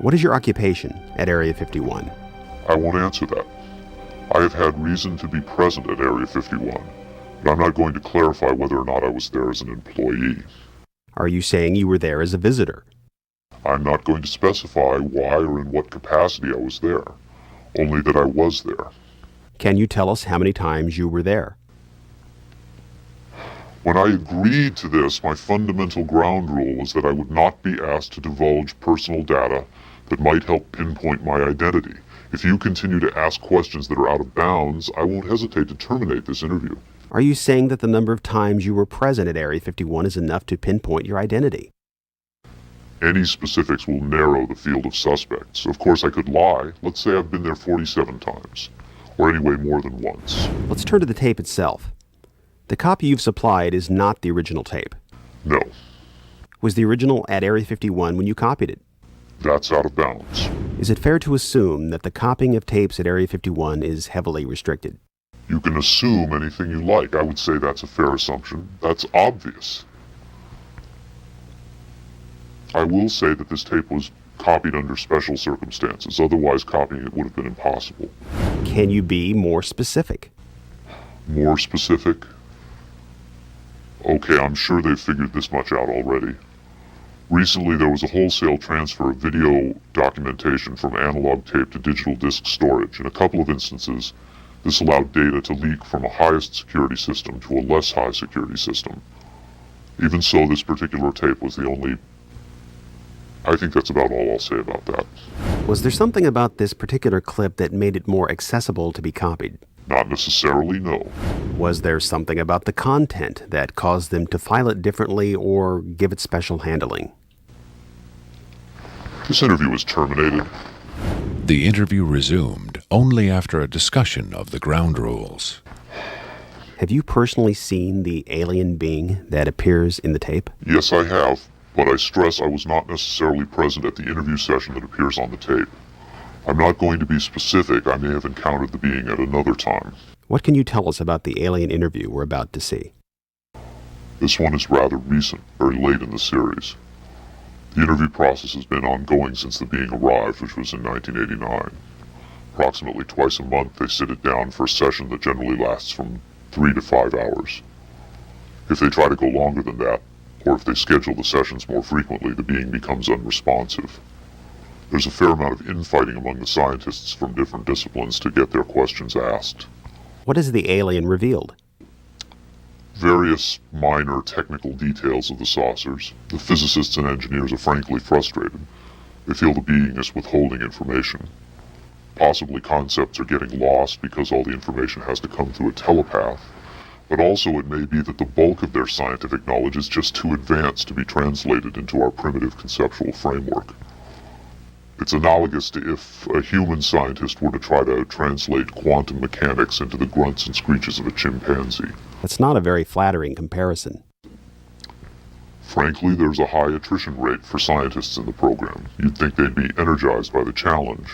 What is your occupation at Area 51? I won't answer that. I have had reason to be present at Area 51, but I'm not going to clarify whether or not I was there as an employee. Are you saying you were there as a visitor? I'm not going to specify why or in what capacity I was there, only that I was there. Can you tell us how many times you were there? When I agreed to this, my fundamental ground rule was that I would not be asked to divulge personal data that might help pinpoint my identity. If you continue to ask questions that are out of bounds, I won't hesitate to terminate this interview. Are you saying that the number of times you were present at Area 51 is enough to pinpoint your identity? Any specifics will narrow the field of suspects. Of course, I could lie. Let's say I've been there 47 times, or anyway more than once. Let's turn to the tape itself. The copy you've supplied is not the original tape. No. Was the original at Area 51 when you copied it? That's out of bounds. Is it fair to assume that the copying of tapes at Area 51 is heavily restricted? You can assume anything you like. I would say that's a fair assumption. That's obvious. I will say that this tape was copied under special circumstances. Otherwise, copying it would have been impossible. Can you be more specific? More specific? Okay, I'm sure they've figured this much out already. Recently, there was a wholesale transfer of video documentation from analog tape to digital disk storage. In a couple of instances, this allowed data to leak from a highest security system to a less high security system. Even so, this particular tape was the only... I think that's about all I'll say about that. Was there something about this particular clip that made it more accessible to be copied? Not necessarily, no. Was there something about the content that caused them to file it differently or give it special handling? This interview was terminated. The interview resumed only after a discussion of the ground rules. Have you personally seen the alien being that appears in the tape? Yes, I have, but I stress I was not necessarily present at the interview session that appears on the tape. I'm not going to be specific. I may have encountered the being at another time. What can you tell us about the alien interview we're about to see? This one is rather recent, very late in the series. The interview process has been ongoing since the being arrived, which was in 1989. Approximately twice a month, they sit it down for a session that generally lasts from 3 to 5 hours. If they try to go longer than that, or if they schedule the sessions more frequently, the being becomes unresponsive. There's a fair amount of infighting among the scientists from different disciplines to get their questions asked. What has the alien revealed? Various minor technical details of the saucers. The physicists and engineers are frankly frustrated. They feel the being is withholding information. Possibly concepts are getting lost because all the information has to come through a telepath. But also it may be that the bulk of their scientific knowledge is just too advanced to be translated into our primitive conceptual framework. It's analogous to if a human scientist were to try to translate quantum mechanics into the grunts and screeches of a chimpanzee. That's not a very flattering comparison. Frankly, there's a high attrition rate for scientists in the program. You'd think they'd be energized by the challenge.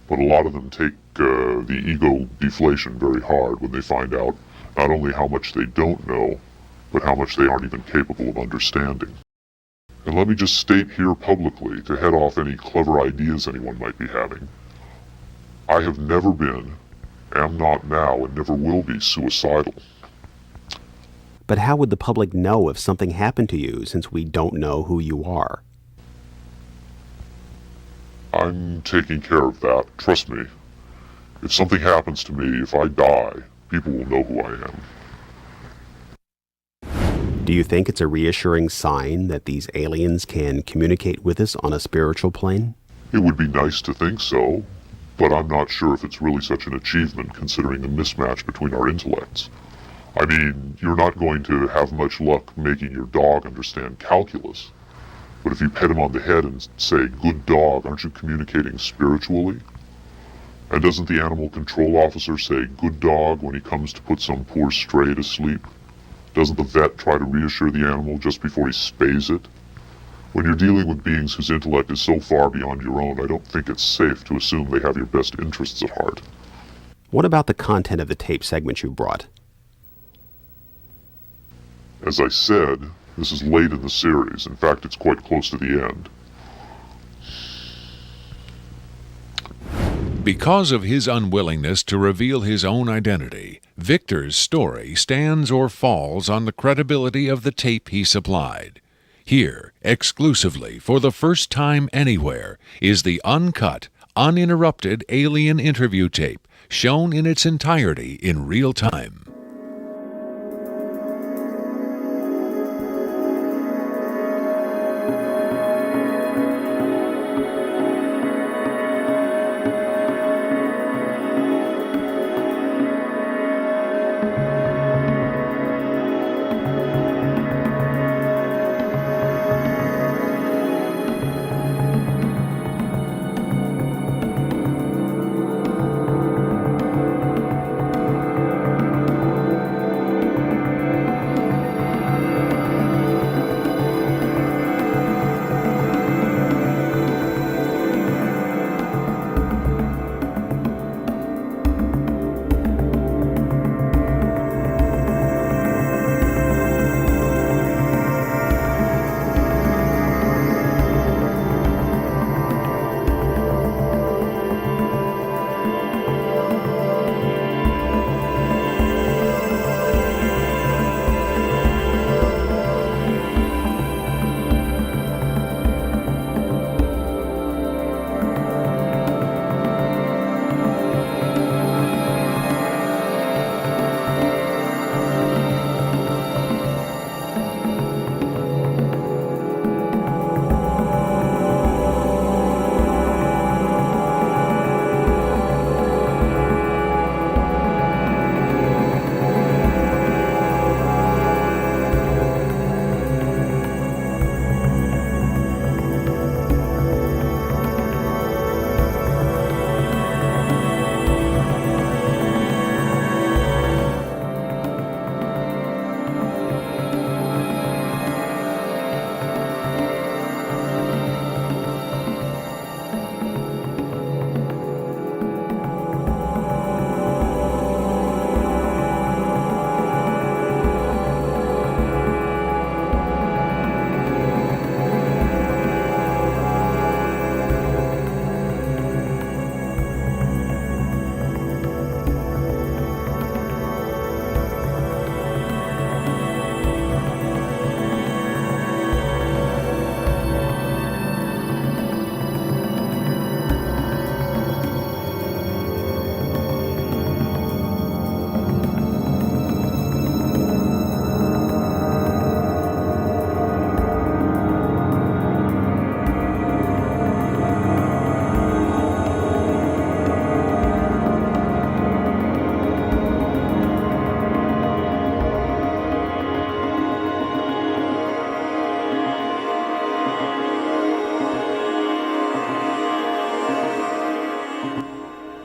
But a lot of them take the ego deflation very hard when they find out not only how much they don't know, but how much they aren't even capable of understanding. And let me just state here publicly, to head off any clever ideas anyone might be having, I have never been, am not now, and never will be suicidal. But how would the public know if something happened to you since we don't know who you are? I'm taking care of that, trust me. If something happens to me, if I die, people will know who I am. Do you think it's a reassuring sign that these aliens can communicate with us on a spiritual plane? It would be nice to think so, but I'm not sure if it's really such an achievement considering the mismatch between our intellects. I mean, you're not going to have much luck making your dog understand calculus, but if you pet him on the head and say, "Good dog," aren't you communicating spiritually? And doesn't the animal control officer say, "Good dog," when he comes to put some poor stray to sleep? Doesn't the vet try to reassure the animal just before he spays it? When you're dealing with beings whose intellect is so far beyond your own, I don't think it's safe to assume they have your best interests at heart. What about the content of the tape segment you brought? As I said, this is late in the series. In fact, it's quite close to the end. Because of his unwillingness to reveal his own identity, Victor's story stands or falls on the credibility of the tape he supplied. Here, exclusively for the first time anywhere, is the uncut, uninterrupted alien interview tape, shown in its entirety in real time.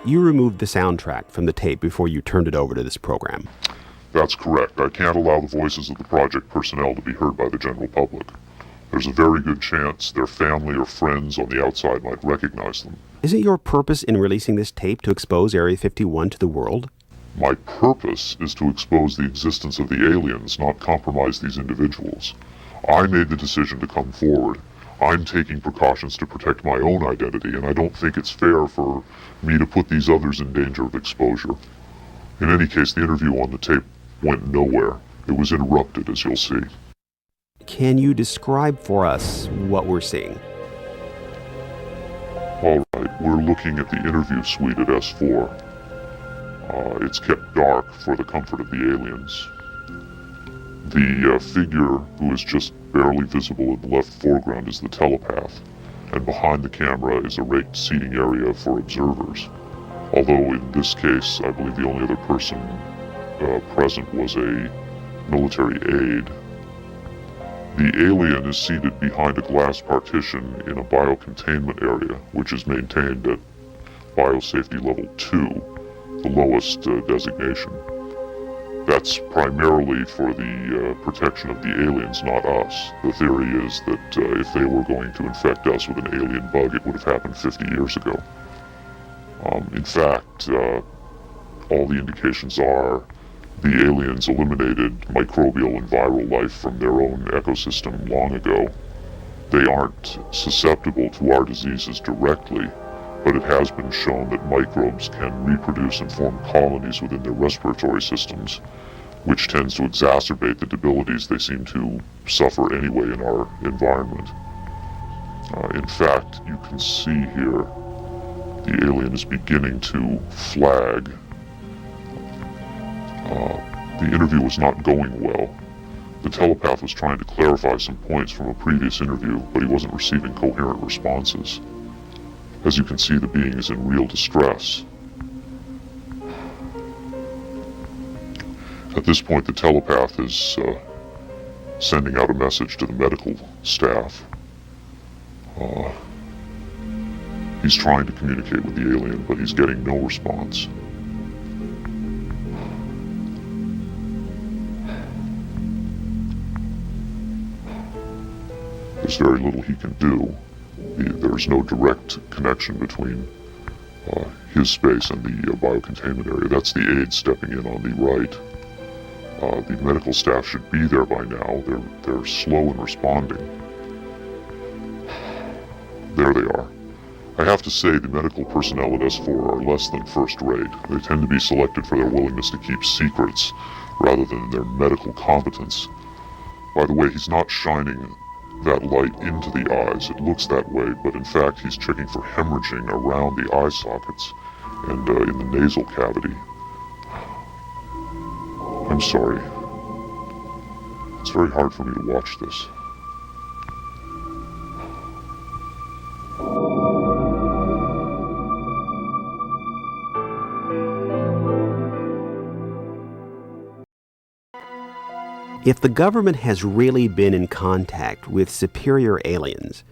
You removed the soundtrack from the tape before you turned it over to this program. That's correct. I can't allow the voices of the project personnel to be heard by the general public. There's a very good chance their family or friends on the outside might recognize them. Isn't your purpose in releasing this tape to expose Area 51 to the world? My purpose is to expose the existence of the aliens, not compromise these individuals. I made the decision to come forward. I'm taking precautions to protect my own identity, and I don't think it's fair for me to put these others in danger of exposure. In any case, the interview on the tape went nowhere. It was interrupted, as you'll see. Can you describe for us what we're seeing? All right, we're looking at the interview suite at S4. It's kept dark for the comfort of the aliens. The figure who is just barely visible in the left foreground is the telepath, and behind the camera is a raked seating area for observers. Although in this case, I believe the only other person present was a military aide. The alien is seated behind a glass partition in a biocontainment area, which is maintained at biosafety level 2, the lowest designation. That's primarily for the protection of the aliens, not us. The theory is that if they were going to infect us with an alien bug, it would have happened 50 years ago. In fact, all the indications are the aliens eliminated microbial and viral life from their own ecosystem long ago. They aren't susceptible to our diseases directly, but it has been shown that microbes can reproduce and form colonies within their respiratory systems, which tends to exacerbate the debilities they seem to suffer anyway in our environment. In fact, you can see here the alien is beginning to flag. The interview was not going well. The telepath was trying to clarify some points from a previous interview, but he wasn't receiving coherent responses. As you can see, the being is in real distress. At this point, the telepath is sending out a message to the medical staff. He's trying to communicate with the alien, but he's getting no response. There's very little he can do. There's no direct connection between his space and the biocontainment area. That's the aide stepping in on the right. The medical staff should be there by now. They're slow in responding. There they are. I have to say the medical personnel at S4 are less than first rate. They tend to be selected for their willingness to keep secrets rather than their medical competence. By the way, he's not shining that light into the eyes. It looks that way, but in fact he's checking for hemorrhaging around the eye sockets and in the nasal cavity. I'm sorry. It's very hard for me to watch this. If the government has really been in contact with superior aliens,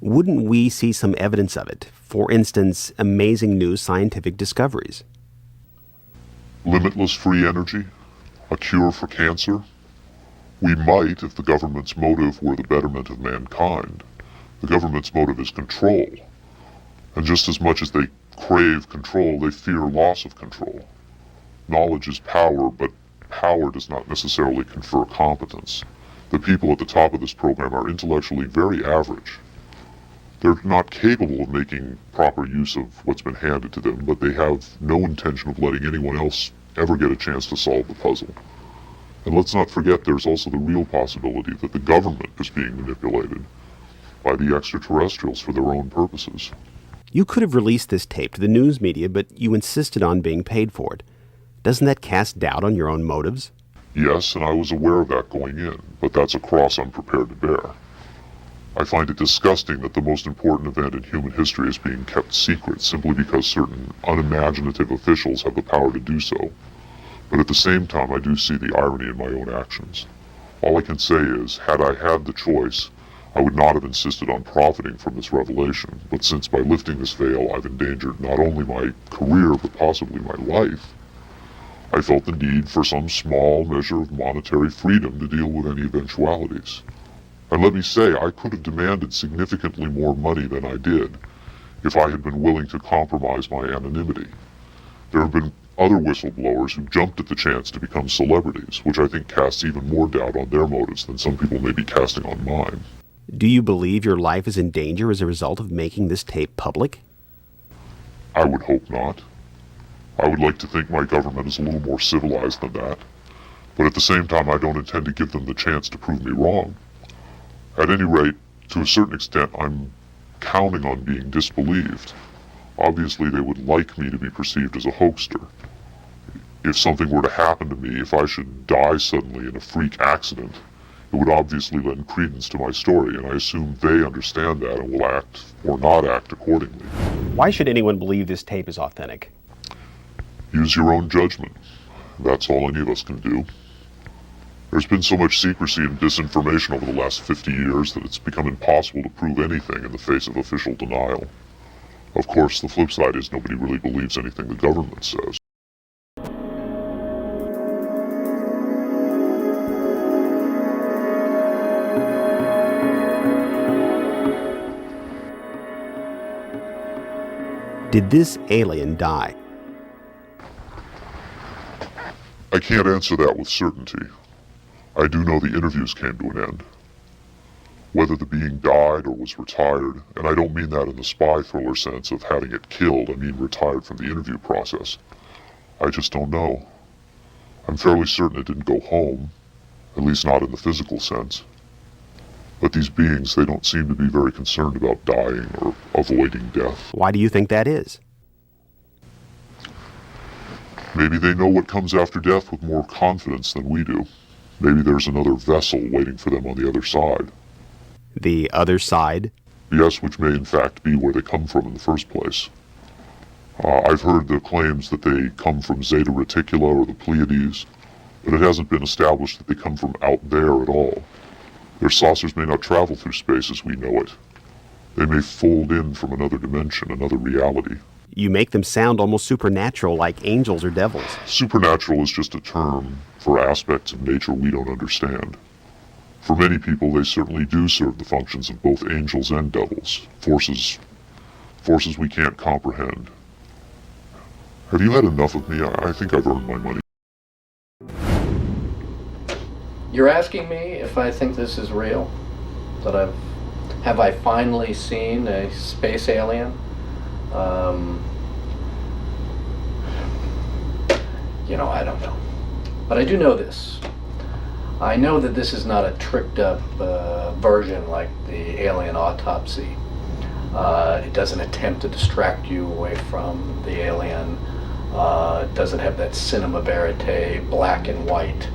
wouldn't we see some evidence of it? For instance, amazing new scientific discoveries. Limitless free energy? A cure for cancer? We might if the government's motive were the betterment of mankind. The government's motive is control. And just as much as they crave control, they fear loss of control. Knowledge is power, but power does not necessarily confer competence. The people at the top of this program are intellectually very average. They're not capable of making proper use of what's been handed to them, but they have no intention of letting anyone else ever get a chance to solve the puzzle. And let's not forget there's also the real possibility that the government is being manipulated by the extraterrestrials for their own purposes. You could have released this tape to the news media, but you insisted on being paid for it. Doesn't that cast doubt on your own motives? Yes, and I was aware of that going in, but that's a cross I'm prepared to bear. I find it disgusting that the most important event in human history is being kept secret simply because certain unimaginative officials have the power to do so. But at the same time, I do see the irony in my own actions. All I can say is, had I had the choice, I would not have insisted on profiting from this revelation, but since by lifting this veil I've endangered not only my career but possibly my life, I felt the need for some small measure of monetary freedom to deal with any eventualities. And let me say, I could have demanded significantly more money than I did if I had been willing to compromise my anonymity. There have been other whistleblowers who jumped at the chance to become celebrities, which I think casts even more doubt on their motives than some people may be casting on mine. Do you believe your life is in danger as a result of making this tape public? I would hope not. I would like to think my government is a little more civilized than that, but at the same time I don't intend to give them the chance to prove me wrong. At any rate, to a certain extent, I'm counting on being disbelieved. Obviously, they would like me to be perceived as a hoaxer. If something were to happen to me, if I should die suddenly in a freak accident, it would obviously lend credence to my story, and I assume they understand that and will act or not act accordingly. Why should anyone believe this tape is authentic? Use your own judgment. That's all any of us can do. There's been so much secrecy and disinformation over the last 50 years that it's become impossible to prove anything in the face of official denial. Of course, the flip side is nobody really believes anything the government says. Did this alien die? I can't answer that with certainty. I do know the interviews came to an end. whether the being died or was retired, and I don't mean that in the spy thriller sense of having it killed, I mean retired from the interview process. I just don't know. I'm fairly certain it didn't go home, at least not in the physical sense. But these beings, they don't seem to be very concerned about dying or avoiding death. Why do you think that is? Maybe they know what comes after death with more confidence than we do. Maybe there's another vessel waiting for them on the other side. The other side? Yes, which may in fact be where they come from in the first place. I've heard the claims that they come from Zeta Reticula or the Pleiades, but it hasn't been established that they come from out there at all. Their saucers may not travel through space as we know it. They may fold in from another dimension, another reality. You make them sound almost supernatural, like angels or devils. Supernatural is just a term for aspects of nature we don't understand. For many people, they certainly do serve the functions of both angels and devils, forces we can't comprehend. Have you had enough of me? I think I've earned my money. You're asking me if I think this is real? Have I finally seen a space alien? I don't know. But I do know this. I know that this is not a tricked up version like the alien autopsy. It doesn't attempt to distract you away from the alien. It doesn't have that cinema verite, black and white.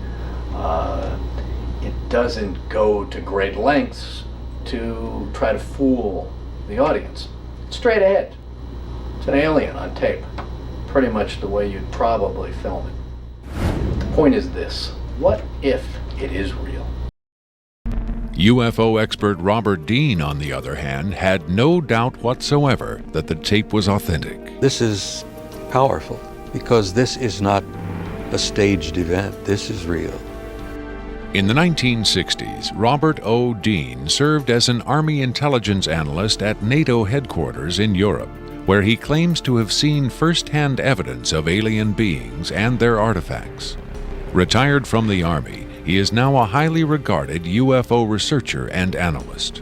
It doesn't go to great lengths to try to fool the audience. Straight ahead. It's an alien on tape. Pretty much the way you'd probably film it. But the point is this. What if it is real? UFO expert Robert Dean, on the other hand, had no doubt whatsoever that the tape was authentic. This is powerful because this is not a staged event. This is real. In the 1960s, Robert O. Dean served as an Army intelligence analyst at NATO headquarters in Europe, where he claims to have seen first-hand evidence of alien beings and their artifacts. Retired from the Army, he is now a highly regarded UFO researcher and analyst.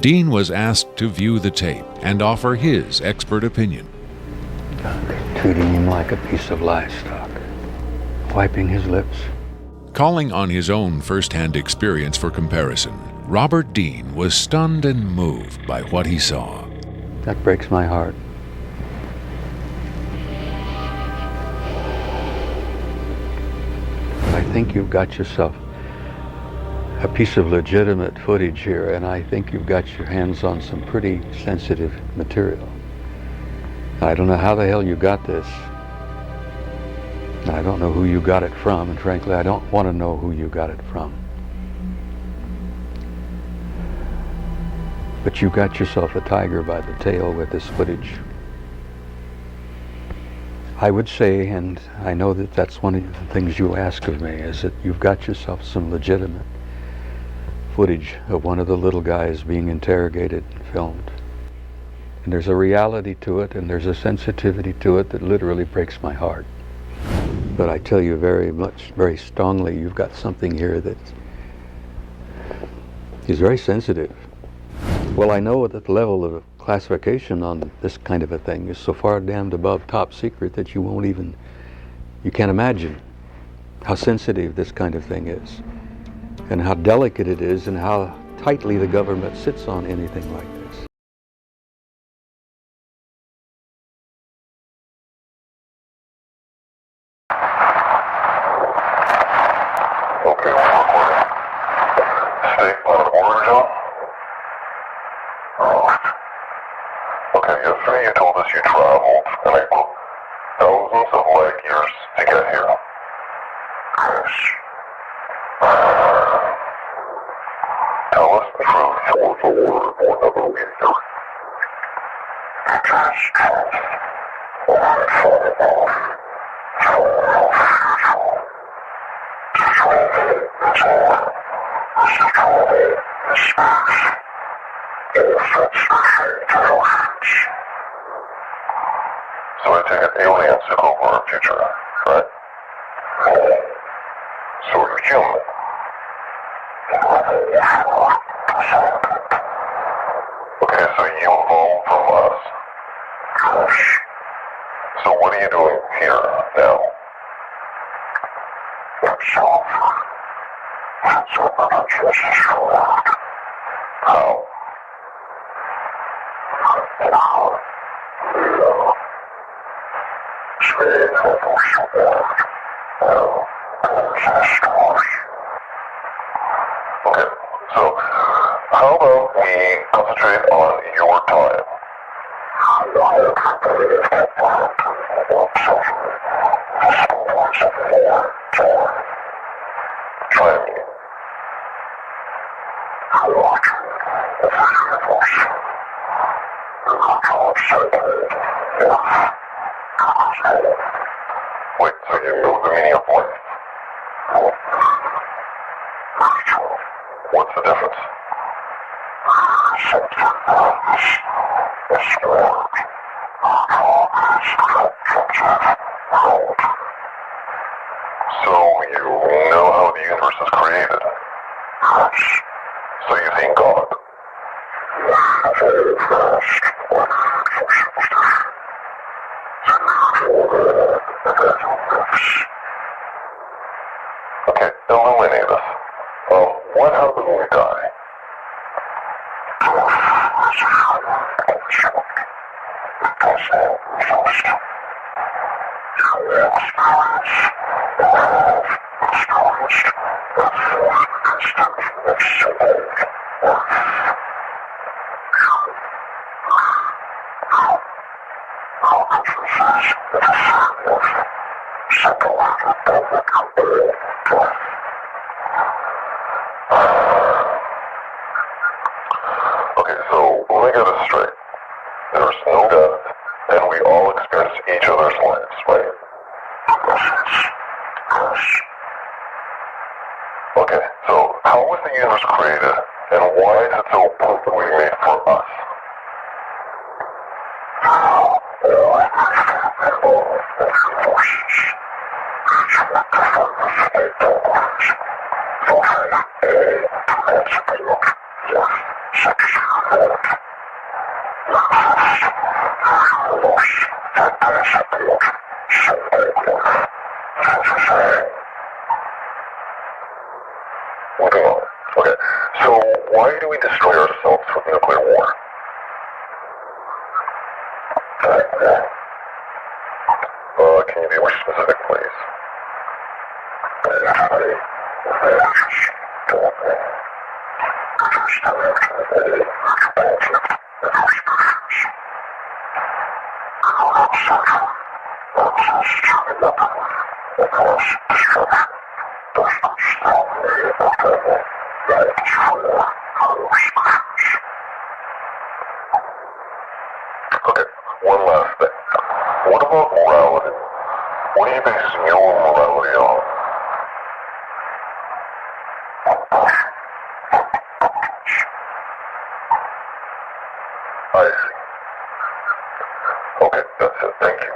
Dean was asked to view the tape and offer his expert opinion. Treating him like a piece of livestock, wiping his lips. Calling on his own first-hand experience for comparison, Robert Dean was stunned and moved by what he saw. That breaks my heart. I think you've got yourself a piece of legitimate footage here, and I think you've got your hands on some pretty sensitive material. I don't know how the hell you got this. I don't know who you got it from, and frankly, I don't want to know who you got it from. But you got yourself a tiger by the tail with this footage. I would say, and I know that that's one of the things you ask of me, is that you've got yourself some legitimate footage of one of the little guys being interrogated and filmed. And there's a reality to it, and there's a sensitivity to it that literally breaks my heart. But I tell you very strongly, you've got something here that is very sensitive. Well, I know that the level of classification on this kind of a thing is so far damned above top secret that you can't imagine how sensitive this kind of thing is, and how delicate it is, and how tightly the government sits on anything like this. Okay, we're recording. Stay on order zone. Okay, yesterday you told us you traveled, and I quote, thousands of light years to get here. Yes. Tell us the truth, or the word, or never we hear. It is truth. Or fall off. Fall off. So I take it aliens took over our future, right? So you're human. Okay, so you evolved from us. So what are you doing here now? How? Okay, so how about we concentrate on your time? Try me. Wait, so you know the meaning of life? What's the difference? So you know how the universe is created? So you think God? Okay, illuminate us. What happens when we die? Okay, so let me get this straight. There's no death, and we all experience each other's lives, right? Okay, so how was the universe created, and why is it so perfectly made for us? Moving on. Okay, so why do we destroy ourselves with nuclear war? Can you be more specific, please? Okay, one last thing. What about morality? What do you base your morality on? I see. Okay, that's it. Thank you.